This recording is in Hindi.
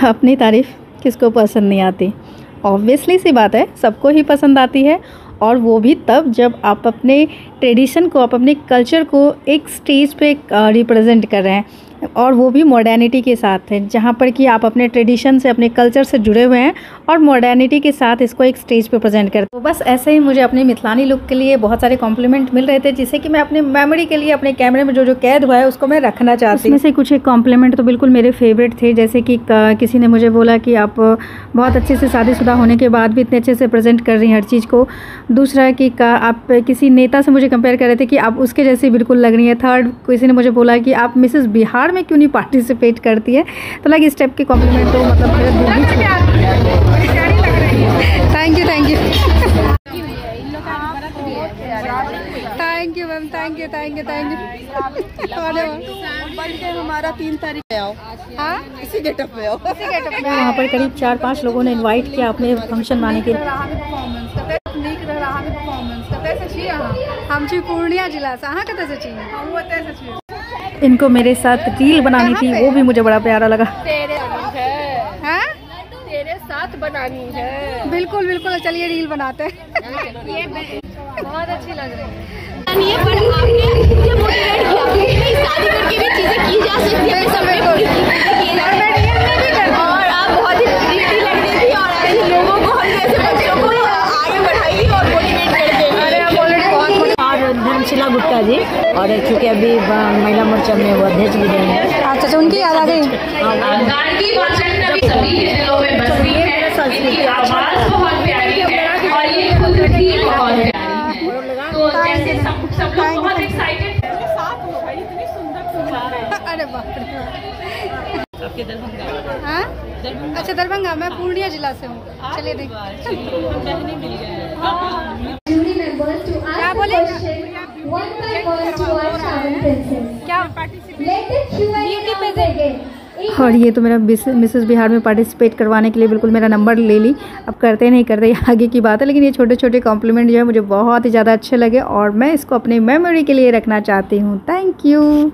अपनी तारीफ़ किसको पसंद नहीं आती। ऑब्वियसली सी बात है, सबको ही पसंद आती है, और वो भी तब जब आप अपने ट्रेडिशन को, आप अपने कल्चर को एक स्टेज पे रिप्रेजेंट कर रहे हैं, और वो भी मॉडर्निटी के साथ है, जहाँ पर कि आप अपने ट्रेडिशन से, अपने कल्चर से जुड़े हुए हैं और मॉडर्निटी के साथ इसको एक स्टेज पे प्रेजेंट करते हैं। तो बस ऐसे ही मुझे अपनी मिथिलानी लुक के लिए बहुत सारे कॉम्प्लीमेंट मिल रहे थे, जिससे कि मैं अपने मेमोरी के लिए अपने कैमरे में जो जो कैद हुआ है उसको मैं रखना चाहती हूँ। इसमें से कुछ एक कॉम्प्लीमेंट तो बिल्कुल मेरे फेवरेट थे, जैसे कि किसी ने मुझे बोला कि आप बहुत अच्छे से शादीशुदा होने के बाद भी इतने अच्छे से प्रेजेंट कर रही हैं हर चीज़ को। दूसरा कि आप किसी नेता से मुझे कंपेयर कर रहे थे कि आप उसके जैसी बिल्कुल लग रही हैं। थर्ड, किसी ने मुझे बोला कि आप मिसेस बिहार में क्यों नहीं पार्टिसिपेट करती है। तो लगे इस टाइप के कॉम्प्लीमेंट तो मतलब मेरे दिल भी छू। Thank you thank you thank you ma'am, thank you thank you thank you. हमारा 3 तारीख पे आओ। हाँ, इसी गेटअप पे आओ। वहाँ पर करीब 4-5 लोगों ने इनवाइट किया अपने फंक्शन माने के। आमची पूर्णिया जिला से अहाँ कतऽ से छी? इनको मेरे साथ रील बनानी थी, वो भी मुझे बड़ा प्यारा लगा। तेरे साथ बनानी है। बिल्कुल बिल्कुल, चलिए रील बनाते हैं। बहुत अच्छी लग रही है। पर आपने मुझे मोटिवेट किया, शादी करके भी चीजें की जा सकती है, और आप बहुत ही प्रीति लग रही थी, और ऐसे लोगों को, हम जैसे बच्चों को आगे बढ़ाई और मोटिवेट करके। अरे आप ऑलरेडी बहुत। और धर्मशिला गुप्ता जी, और चूँकि अभी महिला मोर्चा में वो अध्यक्ष भी रहे हैं। अच्छा, उनकी याद आ गई। गांधी भाषण कभी सभी के दिलों में बसती है। इसकी आवाज बहुत प्यारी है और ये खुद भी बहुत प्यारी है। तो जैसे सब लोग बहुत एक्साइटेड। अरे बाप रे। आपके दरभंगा? हाँ, अच्छा दरभंगा, मैं पूर्णिया जिला से हूँ। चलिए देख क्या बोले, क्या ब्यूटी पे। और ये तो मेरा मिसेस बिहार में पार्टिसिपेट करवाने के लिए बिल्कुल मेरा नंबर ले ली। अब करते नहीं करते आगे की बात है, लेकिन ये छोटे छोटे कॉम्प्लीमेंट जो है मुझे बहुत ही ज़्यादा अच्छे लगे, और मैं इसको अपने मेमोरी के लिए रखना चाहती हूँ। Thank you.